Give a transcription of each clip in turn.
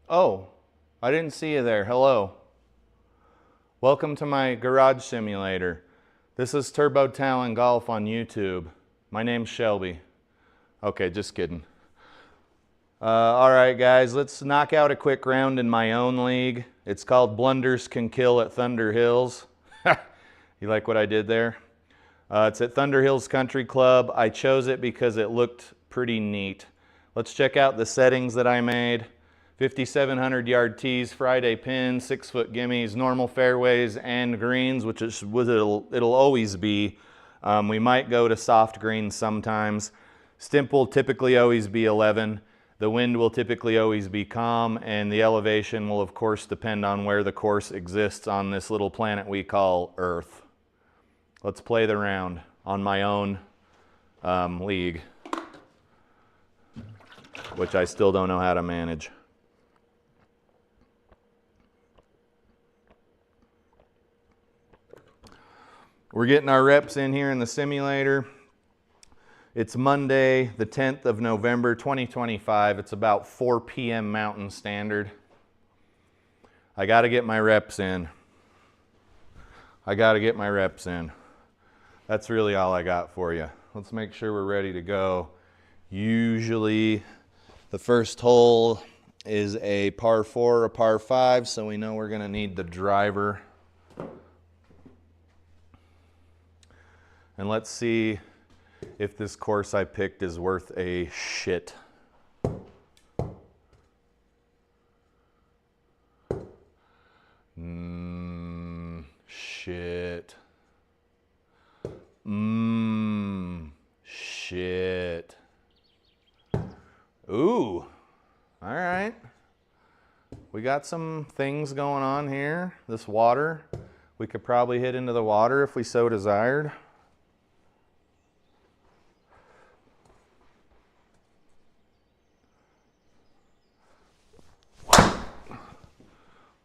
Oh, I didn't see you there. Hello. Welcome to my garage simulator. This is TurbodTalon Golf on YouTube. My name's Shelby. Okay, just kidding. All right, guys, let's knock out a quick round in my own league. It's called Blunders Can Kill at Thunder Hills. You like what I did there? It's at Thunder Hills Country Club. I chose it because it looked pretty neat. Let's check out the settings that I made. 5,700 yard tees, Friday pins, 6-foot gimmies, normal fairways and greens, which is what it'll always be. We might go to soft greens sometimes. Stimp will typically always be 11. The wind will typically always be calm, and the elevation will of course depend on where the course exists on this little planet we call Earth. Let's play the round on my own league, which I still don't know how to manage. We're getting our reps in here in the simulator. It's Monday, the 10th of November, 2025. It's about 4 p.m. Mountain Standard. I got to get my reps in. That's really all I got for you. Let's make sure we're ready to go. Usually the first hole is a par 4 or a par 5, so we know we're going to need the driver. And let's see if this course I picked is worth a shit. Shit. Shit. Ooh. All right. We got some things going on here. This water. We could probably hit into the water if we so desired.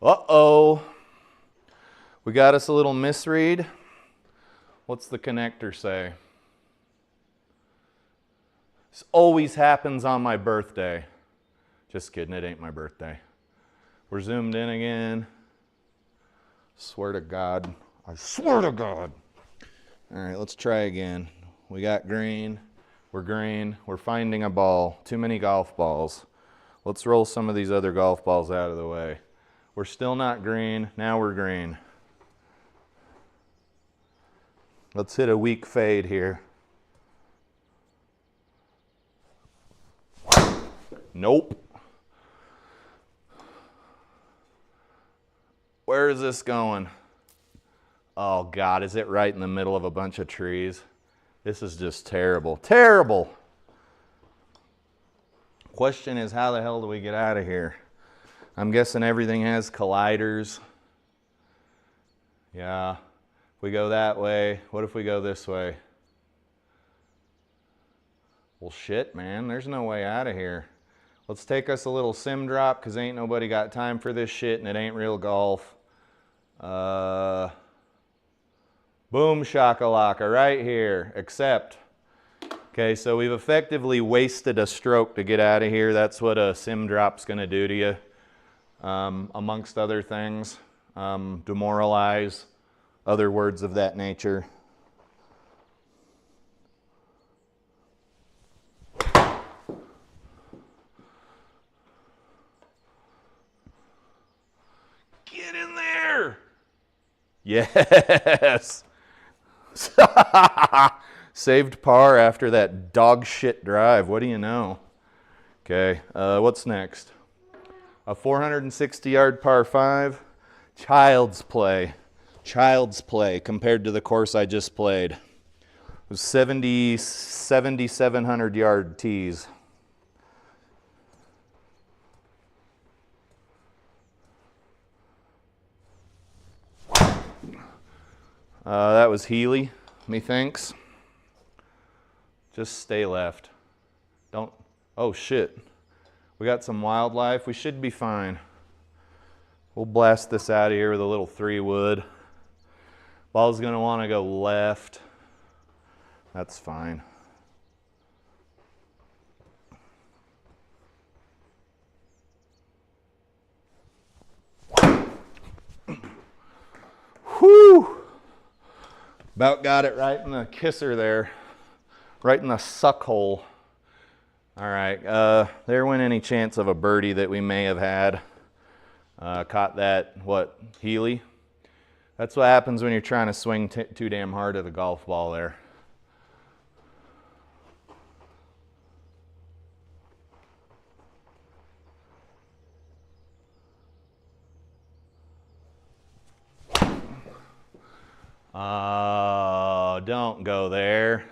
Uh-oh. We got us a little misread. What's the connector say? This always happens on my birthday. Just kidding, it ain't my birthday. We're zoomed in again. Swear to God. I swear to God. All right, let's try again. We got green. We're green. We're finding a ball. Too many golf balls. Let's roll some of these other golf balls out of the way. We're still not green. Now we're green. Let's hit a weak fade here. Nope. Where is this going? Oh God, is it right in the middle of a bunch of trees? This is just terrible. Terrible. Question is, how the hell do we get out of here? I'm guessing everything has colliders. Yeah. If we go that way, what if we go this way? Well, shit, man. There's no way out of here. Let's take us a little sim drop, because ain't nobody got time for this shit, and it ain't real golf. Boom shakalaka right here. Except, okay, so we've effectively wasted a stroke to get out of here. That's what a sim drop's going to do to you. Amongst other things, demoralize, other words of that nature. Get in there! Yes! Saved par after that dog shit drive. What do you know? Okay, what's next? A 460-yard par 5. Child's play. Child's play compared to the course I just played. It was 7,700 tees. That was Healy, methinks. Just stay left. Don't, oh shit. We got some wildlife. We should be fine. We'll blast this out of here with a little 3-wood. Ball's going to want to go left. That's fine. About got it right in the kisser there, right in the suck hole. All right, there went any chance of a birdie that we may have had. Caught that, what, Healy? That's what happens when you're trying to swing too damn hard at a golf ball there. Oh, don't go there.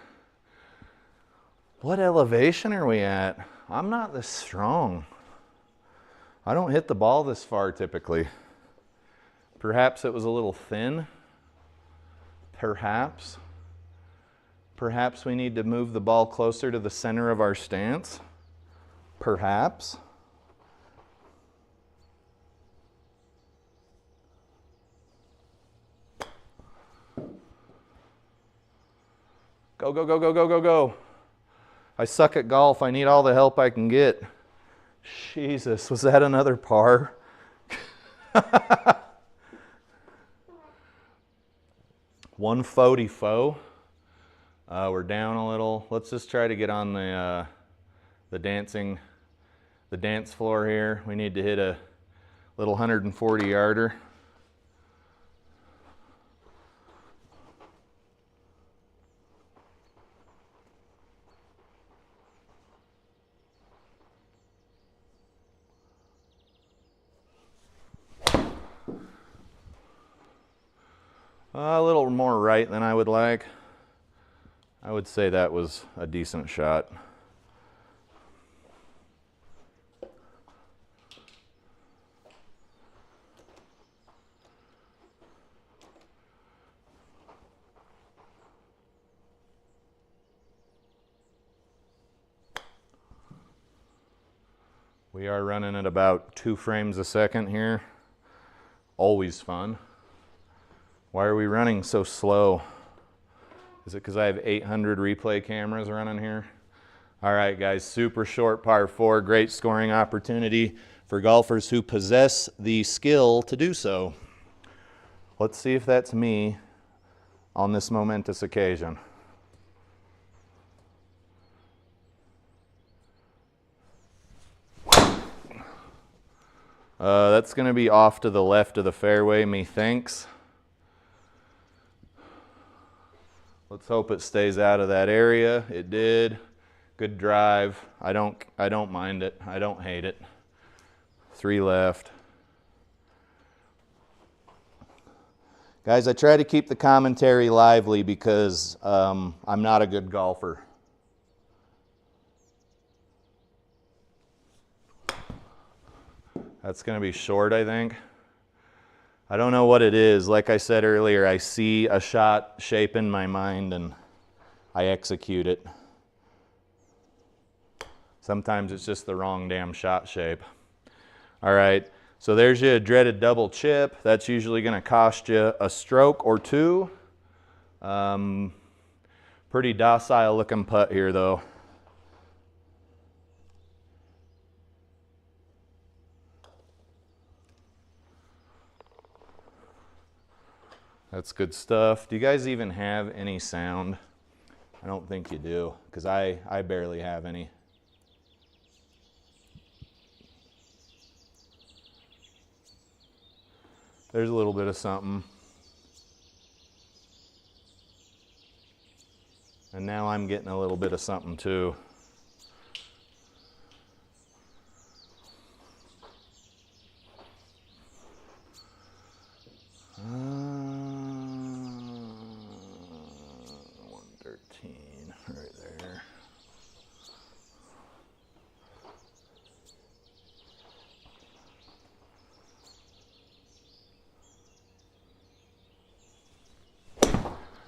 What elevation are we at? I'm not this strong. I don't hit the ball this far typically. Perhaps it was a little thin. Perhaps. Perhaps we need to move the ball closer to the center of our stance. Perhaps. Go, go, go, go, go, go, go. I suck at golf. I need all the help I can get. Jesus, was that another par? One faux faux. We're down a little. Let's just try to get on the dance floor here. We need to hit a little 140 yarder. A little more right than I would like. I would say that was a decent shot. We are running at about 2 frames a second here. Always fun. Why are we running so slow? Is it because I have 800 replay cameras running here? All right, guys, super short par 4. Great scoring opportunity for golfers who possess the skill to do so. Let's see if that's me on this momentous occasion. That's going to be off to the left of the fairway, methinks. Let's hope it stays out of that area. It did. Good drive. I don't mind it. I don't hate it. 3 left. Guys, I try to keep the commentary lively because I'm not a good golfer. That's going to be short, I think. I don't know what it is. Like I said earlier, I see a shot shape in my mind and I execute it. Sometimes it's just the wrong damn shot shape. All right, so there's your dreaded double chip. That's usually going to cost you a stroke or 2. Pretty docile looking putt here though. That's good stuff. Do you guys even have any sound? I don't think you do, because I barely have any. There's a little bit of something. And now I'm getting a little bit of something too.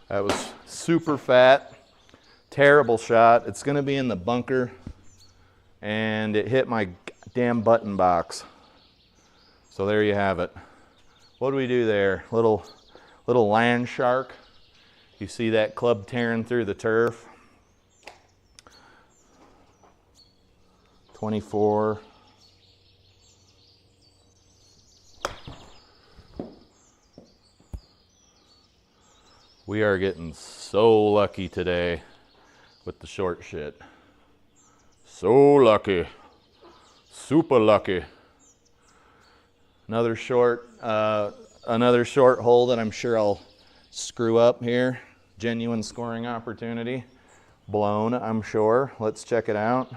That was super fat, terrible shot. It's going to be in the bunker, and it hit my damn button box. So there you have it. What do we do there? Little land shark. You see that club tearing through the turf. 24. We are getting so lucky today with the short shit. So lucky. Super lucky. Another short hole that I'm sure I'll screw up here. Genuine scoring opportunity. Blown, I'm sure. Let's check it out.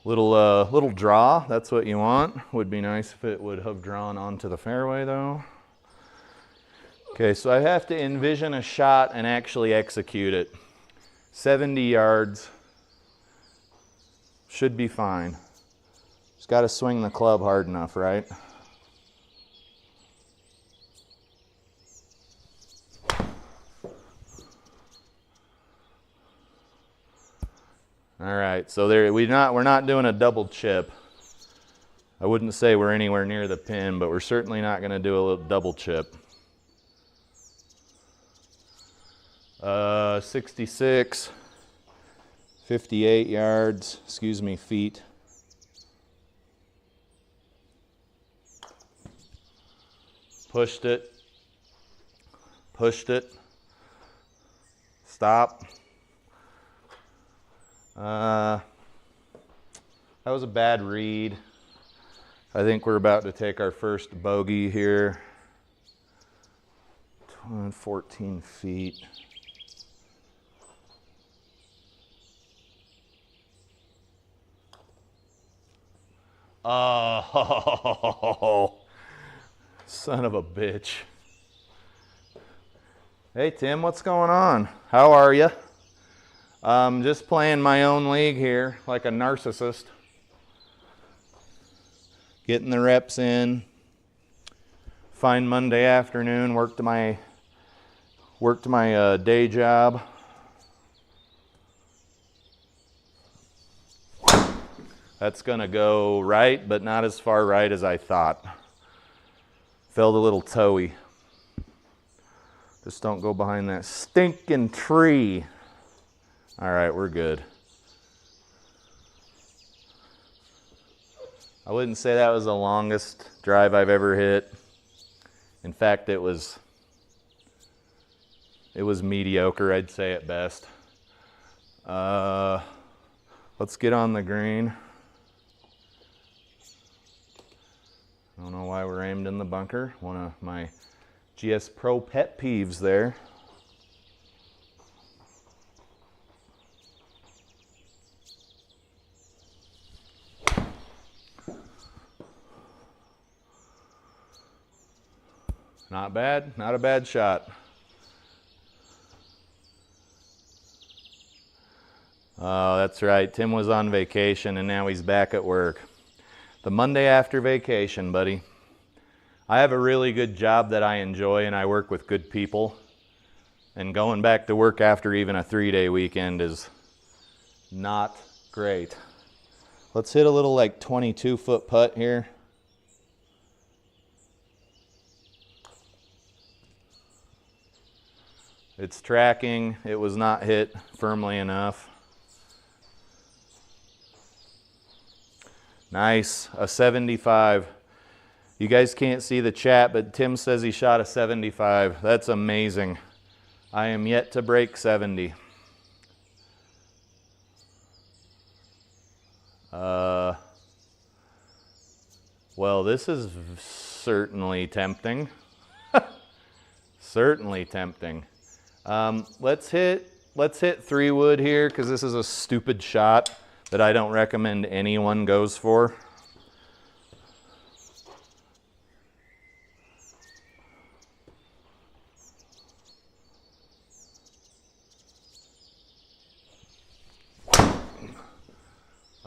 Little draw, that's what you want. Would be nice if it would have drawn onto the fairway though. Okay, so I have to envision a shot and actually execute it. 70 yards. Should be fine. Just got to swing the club hard enough, right? All right, so there we're not doing a double chip. I wouldn't say we're anywhere near the pin, but we're certainly not going to do a little double chip. 66, 58 yards, excuse me, feet. Pushed it, stop. That was a bad read. I think we're about to take our first bogey here. 14 feet. Oh, son of a bitch. Hey Tim, what's going on? How are you? Just playing my own league here, like a narcissist. Getting the reps in. Fine Monday afternoon, worked my day job. That's gonna go right, but not as far right as I thought. Felt a little toey. Just don't go behind that stinking tree. All right, we're good. I wouldn't say that was the longest drive I've ever hit. In fact, it was mediocre, I'd say at best. Let's get on the green. I don't know why we're aimed in the bunker. One of my GS Pro pet peeves there. Not bad, not a bad shot. Oh, that's right. Tim was on vacation and now he's back at work. The Monday after vacation, buddy. I have a really good job that I enjoy and I work with good people. And going back to work after even a 3-day weekend is not great. Let's hit a little like 22-foot putt here. It's tracking. It was not hit firmly enough. Nice, a 75. You guys can't see the chat, but Tim says he shot a 75. That's amazing. I am yet to break 70. Well, this is certainly tempting. Certainly tempting. Let's hit 3 wood here because this is a stupid shot that I don't recommend anyone goes for.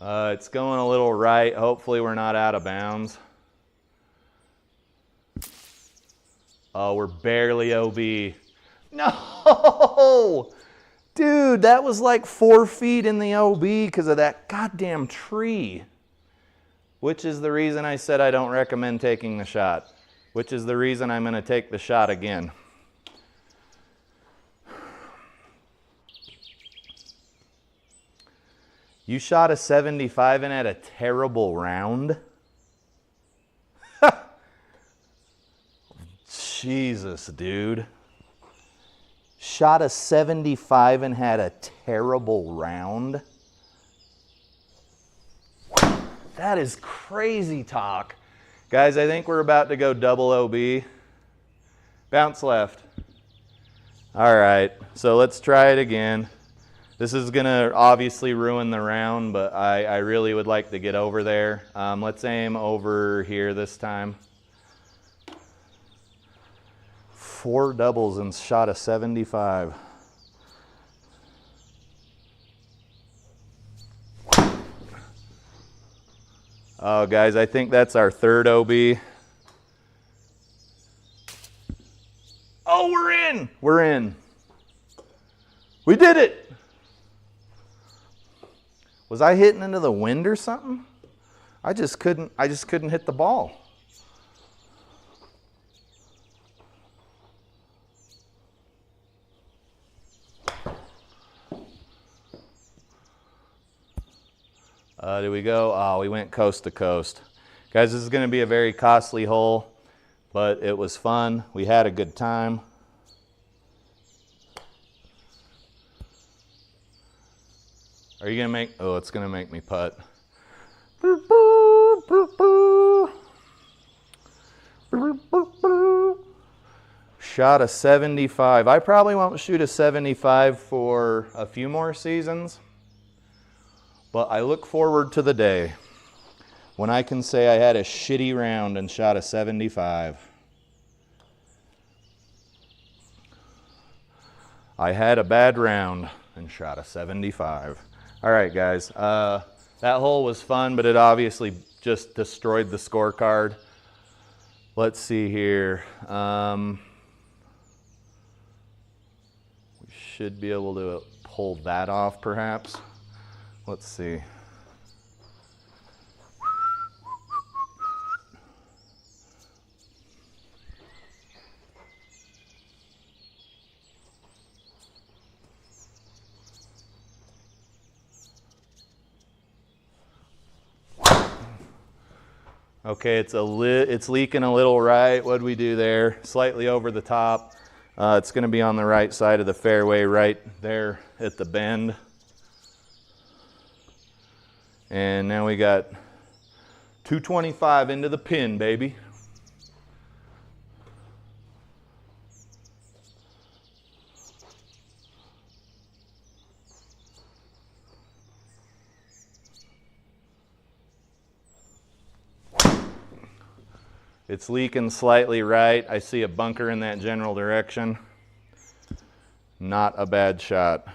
It's going a little right. Hopefully we're not out of bounds. Oh, we're barely OB. No! Dude, that was like 4 feet in the OB because of that goddamn tree. Which is the reason I said I don't recommend taking the shot. Which is the reason I'm going to take the shot again. You shot a 75 and had a terrible round? Jesus, dude. Shot a 75 and had a terrible round? That is crazy talk. Guys, I think we're about to go double OB. Bounce left. All right, so let's try it again. This is gonna obviously ruin the round, but I really would like to get over there. Let's aim over here this time. 4 doubles and shot a 75. Oh, guys, I think that's our third OB. Oh, we're in! We're in. We did it! Was I hitting into the wind or something? I just couldn't hit the ball. Did we go? Oh, we went coast to coast. Guys, this is going to be a very costly hole, but it was fun. We had a good time. Are you going to make, oh, it's going to make me putt. Shot a 75. I probably won't shoot a 75 for a few more seasons. But I look forward to the day when I can say I had a shitty round and shot a 75. I had a bad round and shot a 75. All right, guys. That hole was fun, but it obviously just destroyed the scorecard. Let's see here. We should be able to pull that off, perhaps. Let's see. Okay, it's leaking a little right. What'd we do there? Slightly over the top. It's going to be on the right side of the fairway, right there at the bend. And now we got 225 into the pin, baby. It's leaking slightly right. I see a bunker in that general direction. Not a bad shot.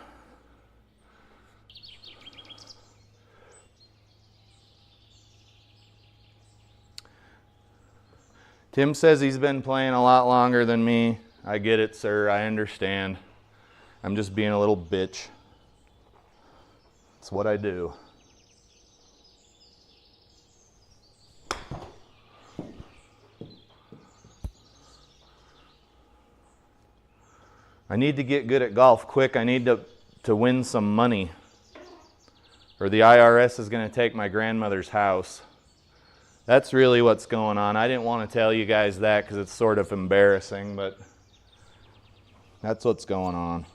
Tim says he's been playing a lot longer than me. I get it, sir. I understand. I'm just being a little bitch. It's what I do. I need to get good at golf quick. I need to win some money, or the IRS is going to take my grandmother's house. That's really what's going on. I didn't want to tell you guys that because it's sort of embarrassing, but that's what's going on.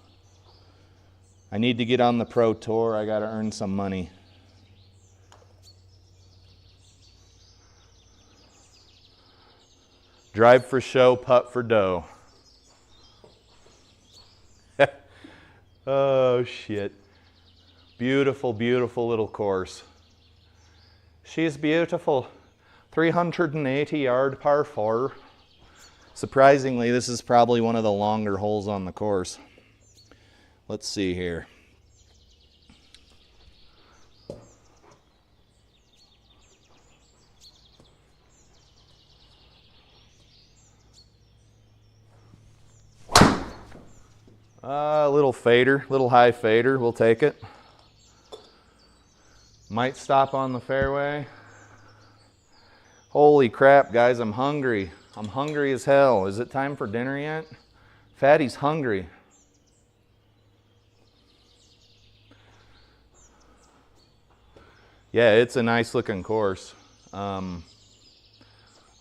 I need to get on the pro tour. I got to earn some money. Drive for show, putt for dough. Oh, shit. Beautiful, beautiful little course. She's beautiful. 380-yard par 4. Surprisingly, this is probably one of the longer holes on the course. Let's see here. A little fader, little high fader, we'll take it. Might stop on the fairway. Holy crap, guys, I'm hungry. I'm hungry as hell. Is it time for dinner yet? Fatty's hungry. Yeah, it's a nice looking course. I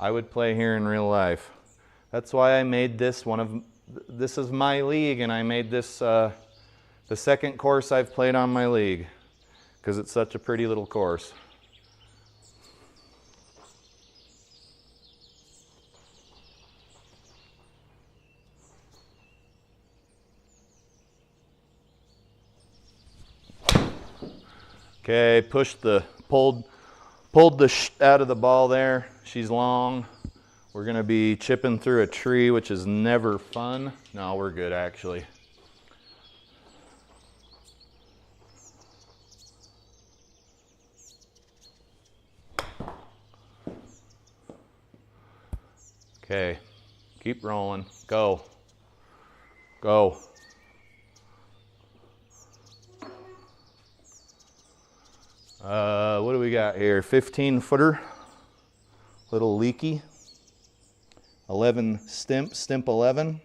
would play here in real life. That's why I made this this is my league, and I made this the second course I've played on my league, because it's such a pretty little course. Okay, pulled the out of the ball there. She's long. We're gonna be chipping through a tree, which is never fun. No, we're good actually. Okay, keep rolling. Go. Go. What do we got here? 15-footer, little leaky. 11 stimp 11.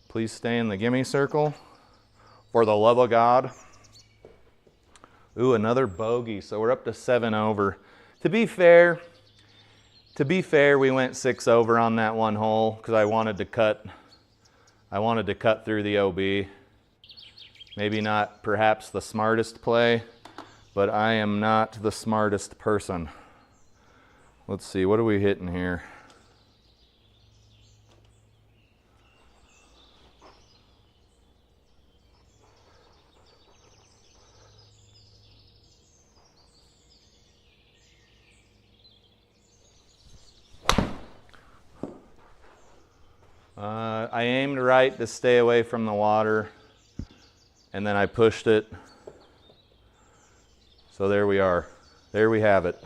Please stay in the gimme circle, for the love of God. Ooh, another bogey, so we're up to 7 over. To be fair, we went 6 over on that one hole because I wanted to cut through the OB. Maybe not perhaps the smartest play, but I am not the smartest person. Let's see, what are we hitting here? I aimed right to stay away from the water, and then I pushed it. So there we are. There we have it.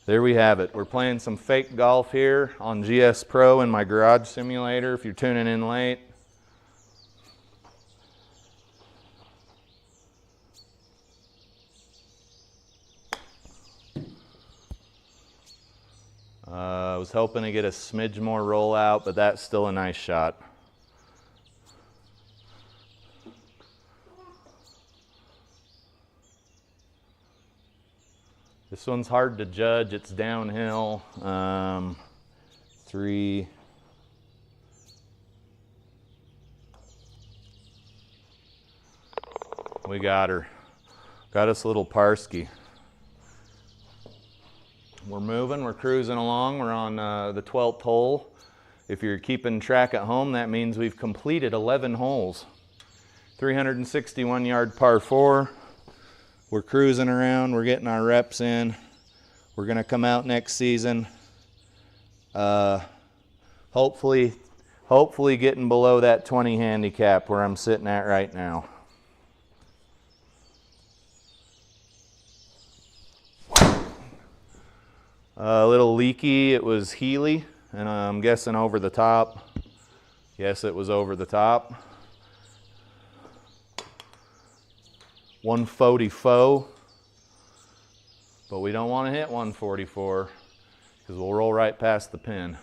There we have it. We're playing some fake golf here on GS Pro in my garage simulator if you're tuning in late. I was hoping to get a smidge more rollout, but that's still a nice shot. This one's hard to judge. It's downhill. 3. We got her. Got us a little Parsky. We're moving, we're cruising along. We're on the 12th hole. If you're keeping track at home, that means we've completed 11 holes. 361 yard par 4. We're cruising around, we're getting our reps in. We're gonna come out next season. Hopefully getting below that 20 handicap where I'm sitting at right now. A little leaky, it was Healy, and I'm guessing over the top. Yes, it was over the top. 144, but we don't want to hit 144 because we'll roll right past the pin.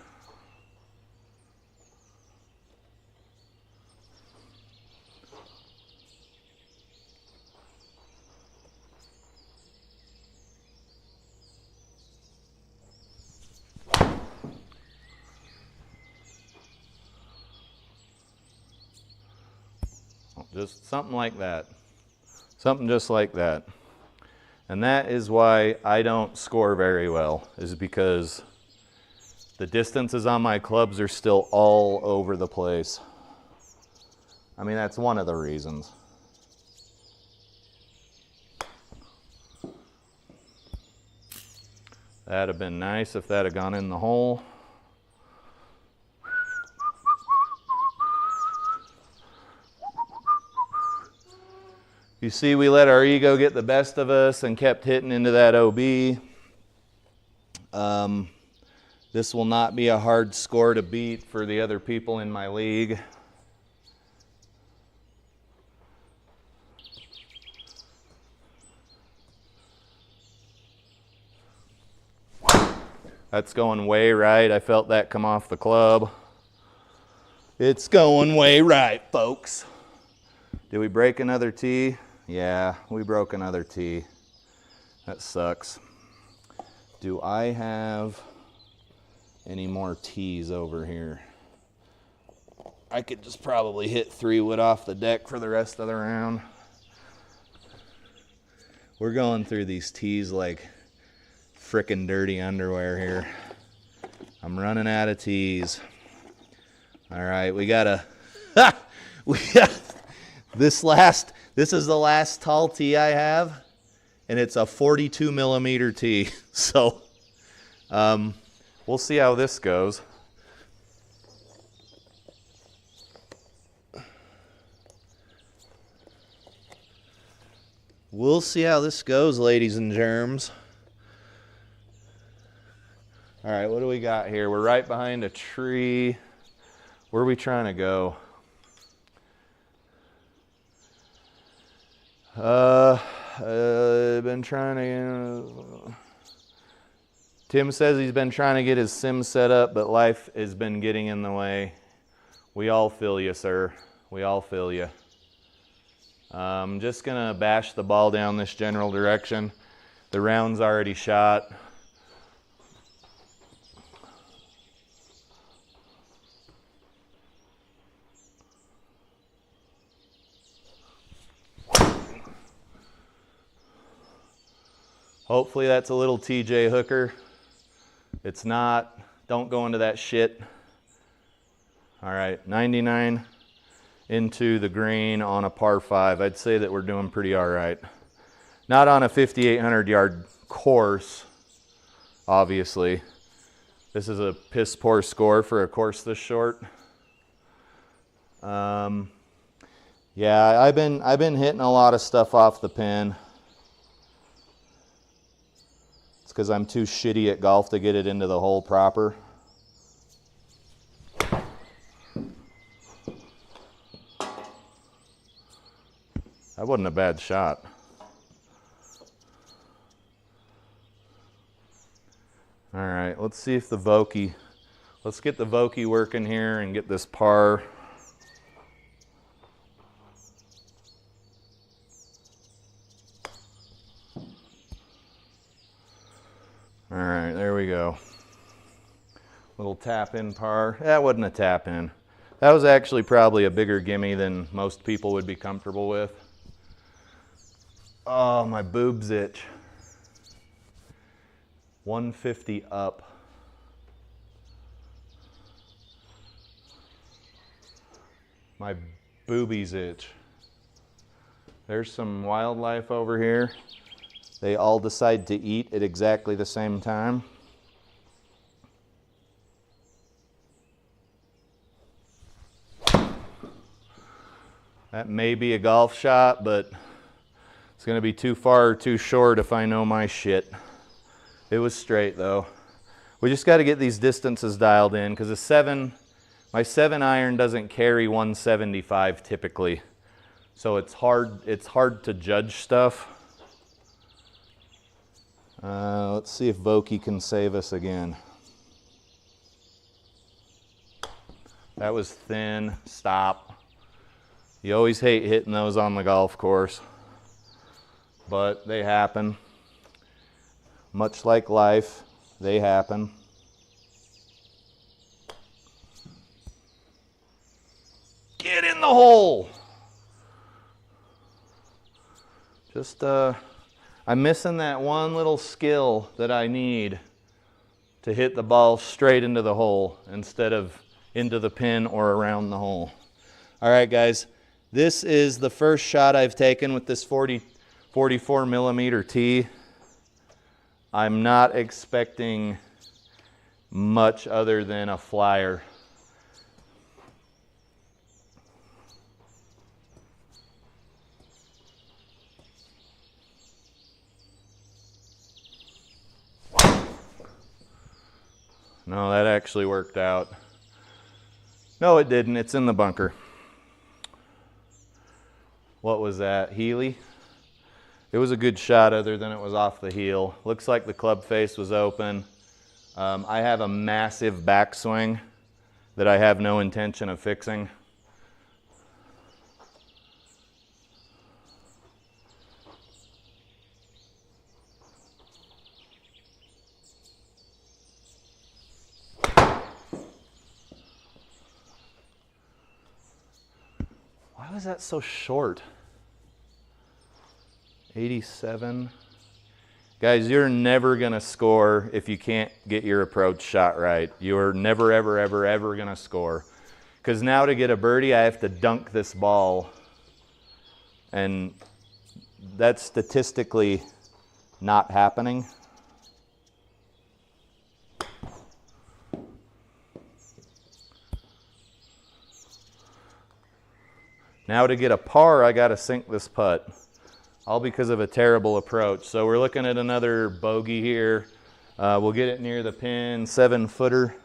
Just something like that. Something just like that. And that is why I don't score very well, is because the distances on my clubs are still all over the place. I mean, that's one of the reasons. That'd have been nice if that had gone in the hole. You see, we let our ego get the best of us and kept hitting into that OB. This will not be a hard score to beat for the other people in my league. That's going way right. I felt that come off the club. It's going way right, folks. Did we break another tee? Yeah, we broke another tee. That sucks. Do I have any more tees over here? I could just probably hit 3 wood off the deck for the rest of the round. We're going through these tees like frickin' dirty underwear here. I'm running out of tees. All right, we got this is the last tall tee I have, and it's a 42 millimeter tee. So we'll see how this goes. We'll see how this goes, ladies and germs. All right, what do we got here? We're right behind a tree. Where are we trying to go? I've been trying to... Tim says he's been trying to get his sim set up, but life has been getting in the way. We all feel you, sir. We all feel you. I'm just going to bash the ball down this general direction. The round's already shot. Hopefully that's a little TJ hooker. It's not. Don't go into that shit. All right, 99 into the green on a par 5. I'd say that we're doing pretty all right. Not on a 5,800 yard course, obviously. This is a piss poor score for a course this short. Yeah, I've been hitting a lot of stuff off the pin. It's because I'm too shitty at golf to get it into the hole proper. That wasn't a bad shot. All right, let's see if the Vokey, let's get the Vokey working here and get this par. All right, there we go. Little tap in par. That wasn't a tap in. That was actually probably a bigger gimme than most people would be comfortable with. Oh, my boobs itch. 150 up. My boobies itch. There's some wildlife over here. They all decide to eat at exactly the same time. That may be a golf shot, but it's going to be too far or too short if I know my shit. It was straight though. We just got to get these distances dialed in because my 7 iron doesn't carry 175 typically. So it's hard to judge stuff. Let's see if Vokey can save us again. That was thin. Stop. You always hate hitting those on the golf course, but they happen. Much like life, they happen. Get in the hole. Just, I'm missing that one little skill that I need to hit the ball straight into the hole instead of into the pin or around the hole. All right, guys, this is the first shot I've taken with this 44 millimeter tee. I'm not expecting much other than a flyer. No, that actually worked out. No, it didn't. It's in the bunker. What was that? Healy? It was a good shot other than it was off the heel. Looks like the club face was open. I have a massive backswing that I have no intention of fixing. How is that so short? 87. Guys, you're never gonna score if you can't get your approach shot right. You're never, ever, ever, ever gonna score. Because now to get a birdie, I have to dunk this ball. And that's statistically not happening. Now to get a par, I gotta sink this putt. All because of a terrible approach. So we're looking at another bogey here. We'll get it near the pin, 7-footer.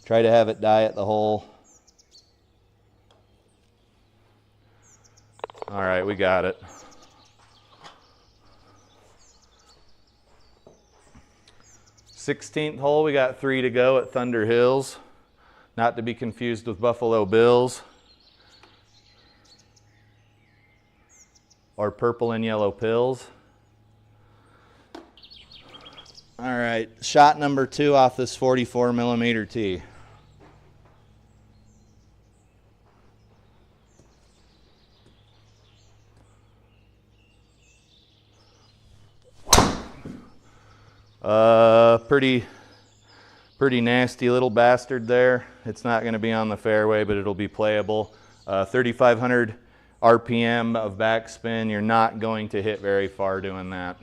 Try to have it die at the hole. All right, we got it. Sixteenth hole, we got 3 to go at Thunder Hills. Not to be confused with Buffalo Bills. Or purple and yellow pills. All right, shot number 2 off this 44mm tee. Pretty nasty little bastard there. It's not going to be on the fairway, but it'll be playable. 3,500 RPM of backspin. You're not going to hit very far doing that,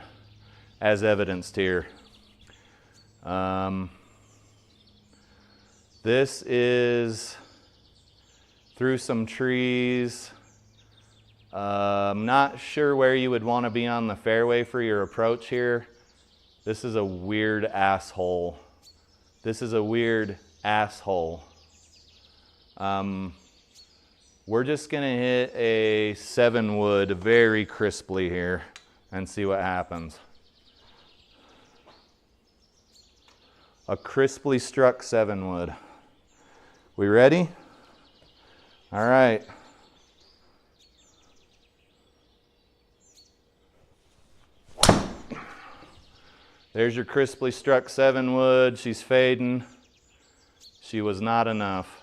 as evidenced here. This is through some trees. I'm not sure where you would want to be on the fairway for your approach here. This is a weird asshole. This is a weird asshole. We're just gonna hit a 7-wood very crisply here and see what happens. A crisply struck 7-wood. We ready? All right. There's your crisply struck 7-wood. She's fading. She was not enough.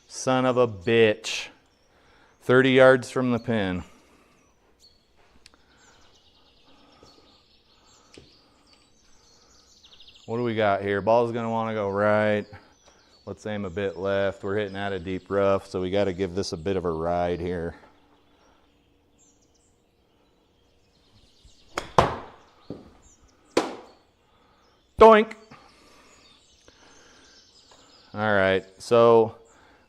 Son of a bitch. 30 yards from the pin. What do we got here? Ball's going to want to go right. Let's aim a bit left. We're hitting out of deep rough, so we got to give this a bit of a ride here. Doink! All right, so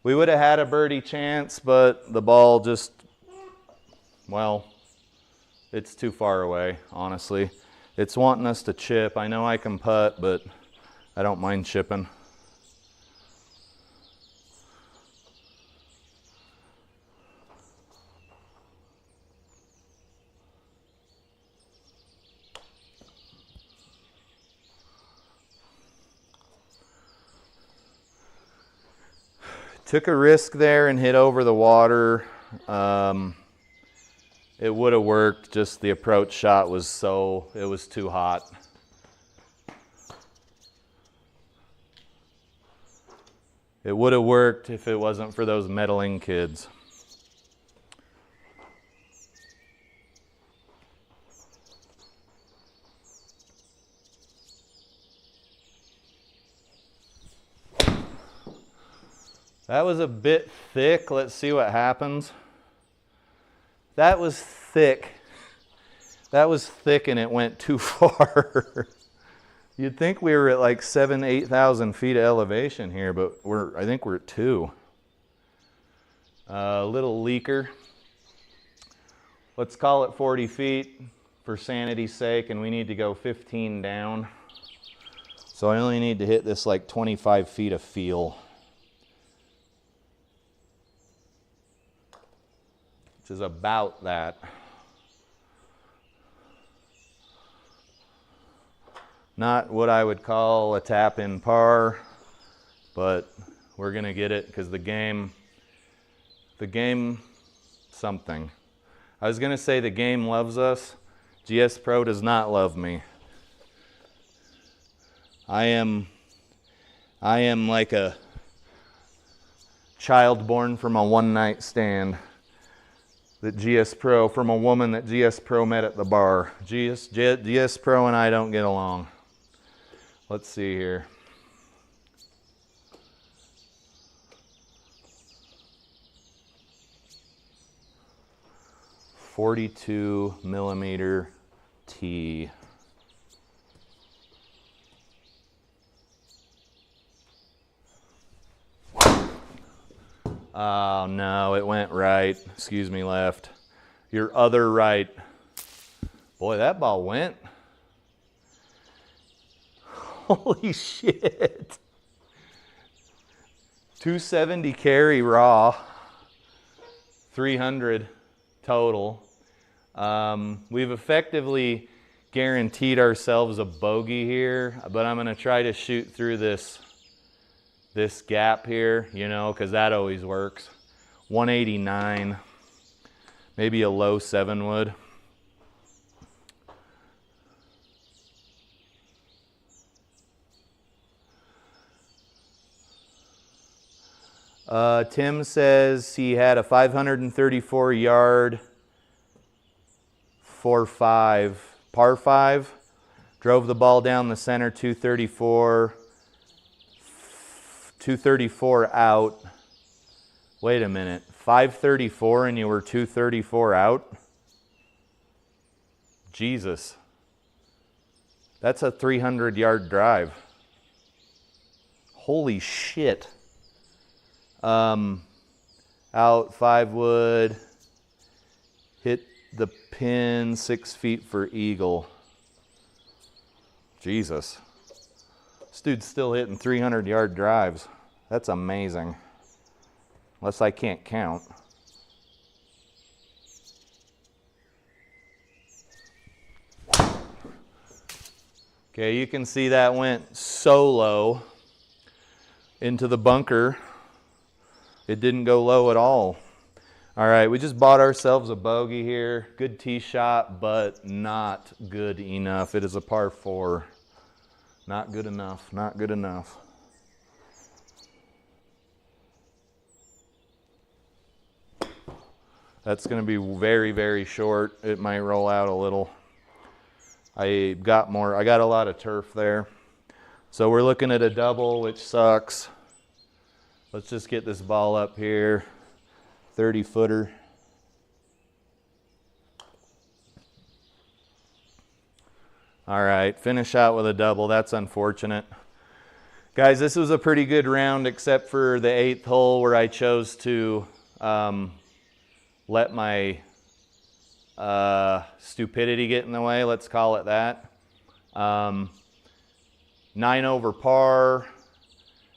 we would have had a birdie chance, but the ball just, well, it's too far away, honestly. It's wanting us to chip. I know I can putt, but I don't mind chipping. Took a risk there and hit over the water. It would have worked, just the approach shot was it was too hot. It would have worked if it wasn't for those meddling kids. That was a bit thick. Let's see what happens. That was thick. That was thick and it went too far. You'd think we were at like 7,000 to 8,000 feet of elevation here, but I think we're at 2. A little leaker. Let's call it 40 feet for sanity's sake, and we need to go 15 down. So I only need to hit this like 25 feet of feel. Which is about that. Not what I would call a tap-in par, but we're gonna get it because the game, something. I was gonna say the game loves us. GS Pro does not love me. I am like a child born from a one-night stand. that GSPRO, from a woman that GSPRO met at the bar. GSPRO and I don't get along. Let's see here. .42mm T. Oh no, it went right. Excuse me, left. Your other right. Boy, that ball went. Holy shit. 270 carry raw. 300 total. We've effectively guaranteed ourselves a bogey here, but I'm going to try to shoot through this gap here, you know, because that always works. 189, maybe a low 7 wood. Tim says he had a 534 yard 4-5 par 5, drove the ball down the center 234 out. Wait a minute, 534 and you were 234 out? Jesus. That's a 300 yard drive. Holy shit. Out 5 wood, hit the pin 6 feet for eagle. Jesus. This dude's still hitting 300 yard drives. That's amazing. Unless I can't count. Okay, you can see that went so low into the bunker. It didn't go low at all. All right, we just bought ourselves a bogey here. Good tee shot, but not good enough. It is a par 4. Not good enough, not good enough. That's going to be very, very short. It might roll out a little. I got a lot of turf there. So we're looking at a double, which sucks. Let's just get this ball up here. 30 footer. All right, finish out with a double. That's unfortunate. Guys, this was a pretty good round except for the 8th hole where I chose to let my stupidity get in the way, let's call it that. 9 over par.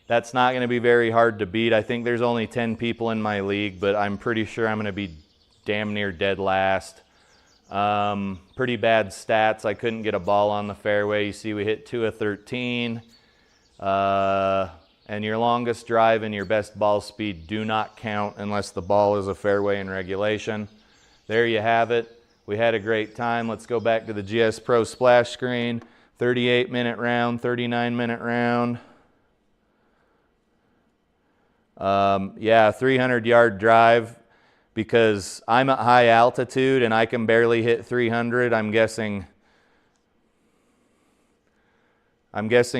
That's not going to be very hard to beat. I think there's only 10 people in my league, but I'm pretty sure I'm going to be damn near dead last. Pretty bad stats. I couldn't get a ball on the fairway. You see we hit 2 of 13. And your longest drive and your best ball speed do not count unless the ball is a fairway in regulation. There you have it. We had a great time. Let's go back to the GSPRO splash screen. 38-minute round, 39-minute round. Yeah, 300-yard drive. Because I'm at high altitude and I can barely hit 300, I'm guessing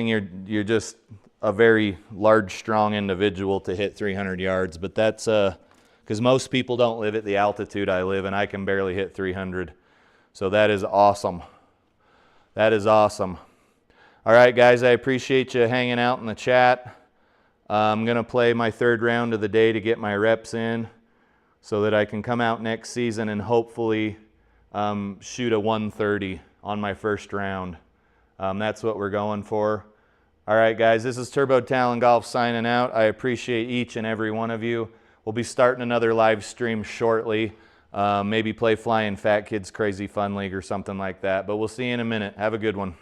you're just a very large, strong individual to hit 300 yards. But that's because most people don't live at the altitude I live, and I can barely hit 300. So that is awesome. That is awesome. All right, guys, I appreciate you hanging out in the chat. I'm going to play my 3rd round of the day to get my reps in, so that I can come out next season and hopefully shoot a 130 on my 1st round. That's what we're going for. All right, guys, this is TurbodTalon Golf signing out. I appreciate each and every one of you. We'll be starting another live stream shortly. Maybe play Flying Fat Kids Crazy Fun League or something like that. But we'll see you in a minute. Have a good one.